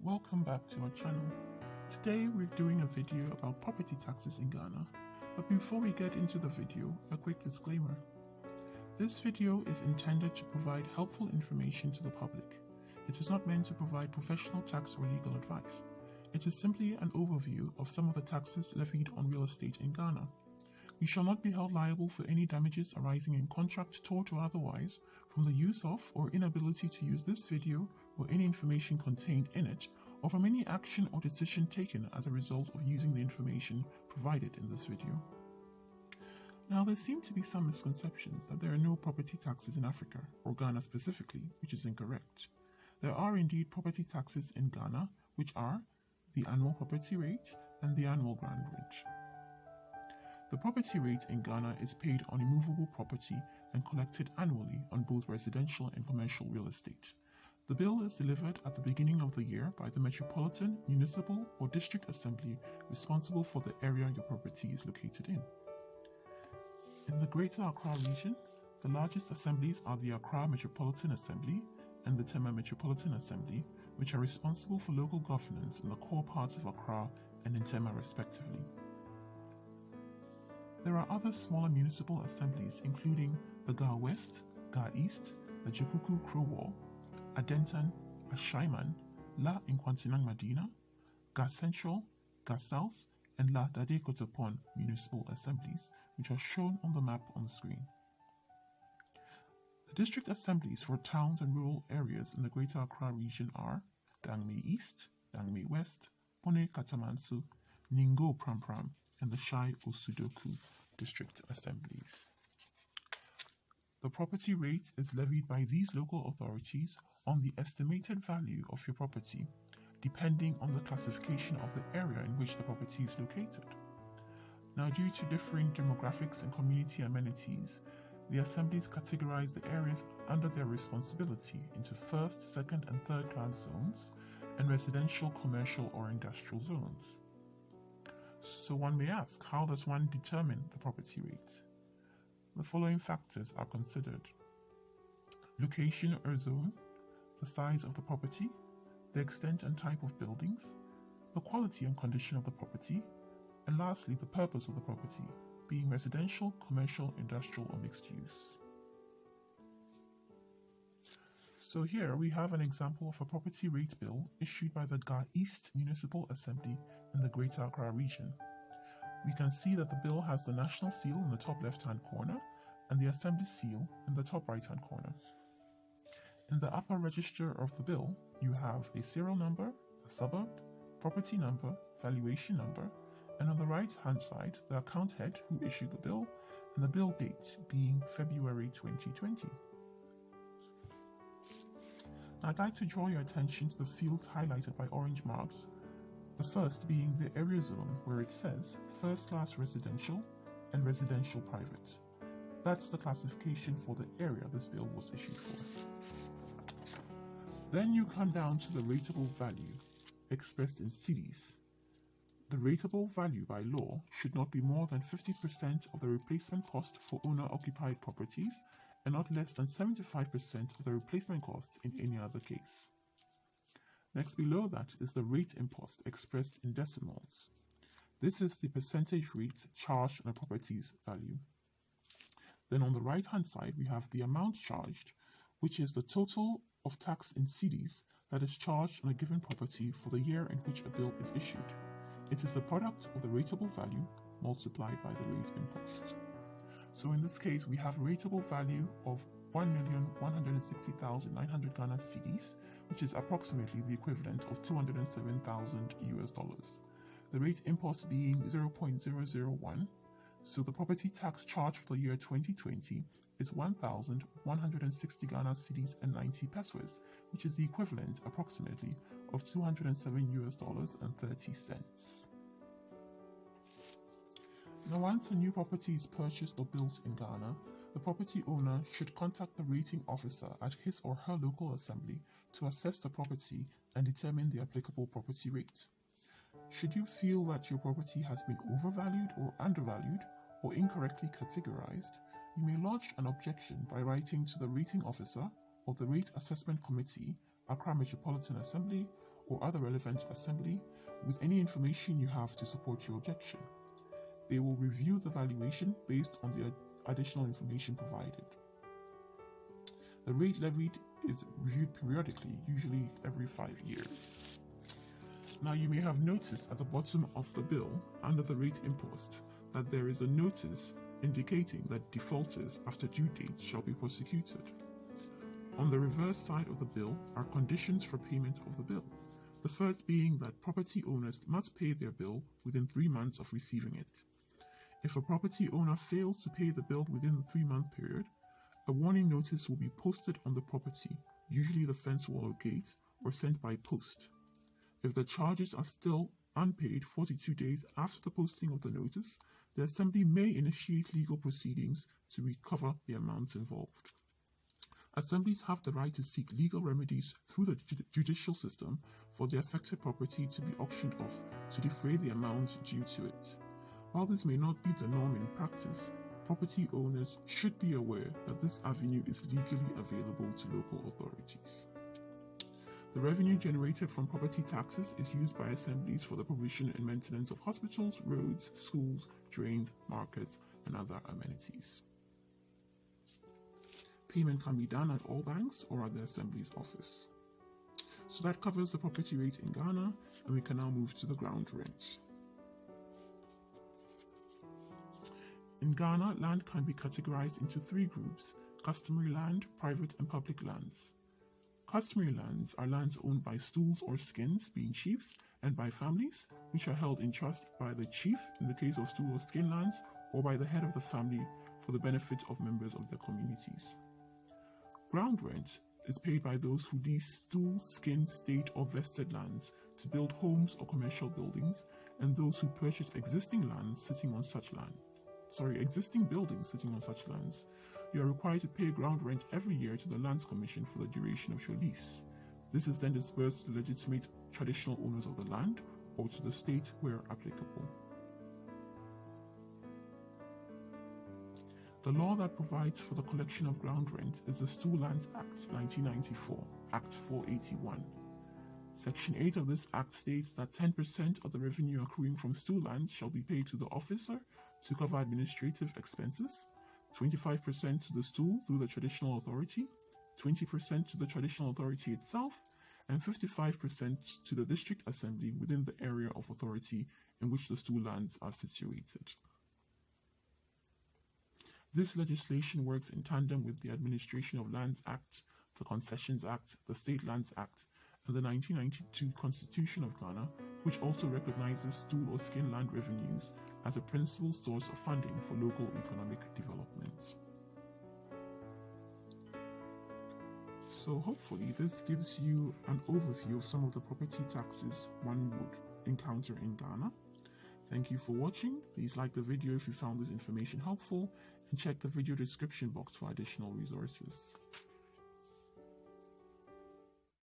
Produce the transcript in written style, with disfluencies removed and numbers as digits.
Welcome back to our channel. Today we're doing a video about property taxes in Ghana. But before we get into the video, a quick disclaimer. This video is intended to provide helpful information to the public. It is not meant to provide professional tax or legal advice. It is simply an overview of some of the taxes levied on real estate in Ghana. We shall not be held liable for any damages arising in contract, tort, or otherwise from the use of or inability to use this video or any information contained in it, or from any action or decision taken as a result of using the information provided in this video. Now, there seem to be some misconceptions that there are no property taxes in Africa, or Ghana specifically, which is incorrect. There are indeed property taxes in Ghana, which are the annual property rate and the annual grand rent. The property rate in Ghana is paid on immovable property and collected annually on both residential and commercial real estate. The bill is delivered at the beginning of the year by the Metropolitan, Municipal, or District Assembly responsible for the area your property is located in. In the Greater Accra region, the largest assemblies are the Accra Metropolitan Assembly and the Tema Metropolitan Assembly, which are responsible for local governance in the core parts of Accra and in Tema respectively. There are other smaller municipal assemblies including the Ga West, Ga East, the Jukuku Krowor, Adentan, Ashaiman, La Nkwantinang Madina, Ga Central, Ga South, and La Dade Kotopon municipal assemblies, which are shown on the map on the screen. The district assemblies for towns and rural areas in the Greater Accra region are Dangme East, Dangme West, Pone Katamansu, Ningo Prampram, and the Shai Osudoku district assemblies. The property rate is levied by these local authorities on the estimated value of your property, depending on the classification of the area in which the property is located. Now, due to differing demographics and community amenities, the assemblies categorize the areas under their responsibility into first, second, and third class zones and residential, commercial, or industrial zones. So one may ask, how does one determine the property rate? The following factors are considered: location or zone, the size of the property, the extent and type of buildings, the quality and condition of the property, and lastly, the purpose of the property, being residential, commercial, industrial, or mixed use. So here we have an example of a property rate bill issued by the Ga East Municipal Assembly in the Greater Accra region. We can see that the bill has the national seal in the top left-hand corner and the assembly seal in the top right-hand corner. In the upper register of the bill, you have a serial number, a suburb, property number, valuation number, and on the right-hand side, the account head who issued the bill and the bill date being February 2020. I'd like to draw your attention to the fields highlighted by orange marks, the first being the area zone where it says first class residential and residential private. That's the classification for the area this bill was issued for. Then you come down to the rateable value expressed in cedis. The rateable value by law should not be more than 50% of the replacement cost for owner-occupied properties and not less than 75% of the replacement cost in any other case. Next below that is the rate impost expressed in decimals. This is the percentage rate charged on a property's value. Then on the right hand side we have the amount charged, which is the total of tax in cedis that is charged on a given property for the year in which a bill is issued. It is the product of the rateable value multiplied by the rate impost. So in this case, we have a rateable value of 1,160,900 Ghana cedis, which is approximately the equivalent of $207,000. The rate impost being 0.001, so the property tax charge for the year 2020 is 1,160 Ghana cedis and 90 pesos, which is the equivalent approximately of $207.30. Now, once a new property is purchased or built in Ghana, the property owner should contact the rating officer at his or her local assembly to assess the property and determine the applicable property rate. Should you feel that your property has been overvalued or undervalued or incorrectly categorized, you may lodge an objection by writing to the rating officer or the Rate Assessment Committee, Accra Metropolitan Assembly, or other relevant assembly with any information you have to support your objection. They will review the valuation based on the additional information provided. The rate levied is reviewed periodically, usually every 5 years. Now, you may have noticed at the bottom of the bill, under the rate impost, that there is a notice indicating that defaulters after due date shall be prosecuted. On the reverse side of the bill are conditions for payment of the bill. The first being that property owners must pay their bill within 3 months of receiving it. If a property owner fails to pay the bill within the 3-month period, a warning notice will be posted on the property, usually the fence wall or gate, or sent by post. If the charges are still unpaid 42 days after the posting of the notice, the Assembly may initiate legal proceedings to recover the amounts involved. Assemblies have the right to seek legal remedies through the judicial system for the affected property to be auctioned off to defray the amount due to it. While this may not be the norm in practice, property owners should be aware that this avenue is legally available to local authorities. The revenue generated from property taxes is used by assemblies for the provision and maintenance of hospitals, roads, schools, drains, markets, and other amenities. Payment can be done at all banks or at the Assembly's office. So that covers the property rate in Ghana, and we can now move to the ground rent. In Ghana, land can be categorized into 3 groups: customary land, private, and public lands. Customary lands are lands owned by stools or skins, being chiefs, and by families, which are held in trust by the chief in the case of stool or skin lands, or by the head of the family for the benefit of members of their communities. Ground rent is paid by those who lease stool, skin, state, or vested lands to build homes or commercial buildings, and those who purchase existing buildings sitting on such lands. You are required to pay ground rent every year to the Lands Commission for the duration of your lease. This is then disbursed to the legitimate traditional owners of the land or to the state where applicable. The law that provides for the collection of ground rent is the Stool Lands Act 1994, Act 481. Section 8 of this Act states that 10% of the revenue accruing from stool lands shall be paid to the officer to cover administrative expenses, 25% to the stool through the traditional authority, 20% to the traditional authority itself, and 55% to the district assembly within the area of authority in which the stool lands are situated. This legislation works in tandem with the Administration of Lands Act, the Concessions Act, the State Lands Act, and the 1992 Constitution of Ghana, which also recognizes stool or skin land revenues as a principal source of funding for local economic development. So hopefully this gives you an overview of some of the property taxes one would encounter in Ghana. Thank you for watching. Please like the video if you found this information helpful, and check the video description box for additional resources.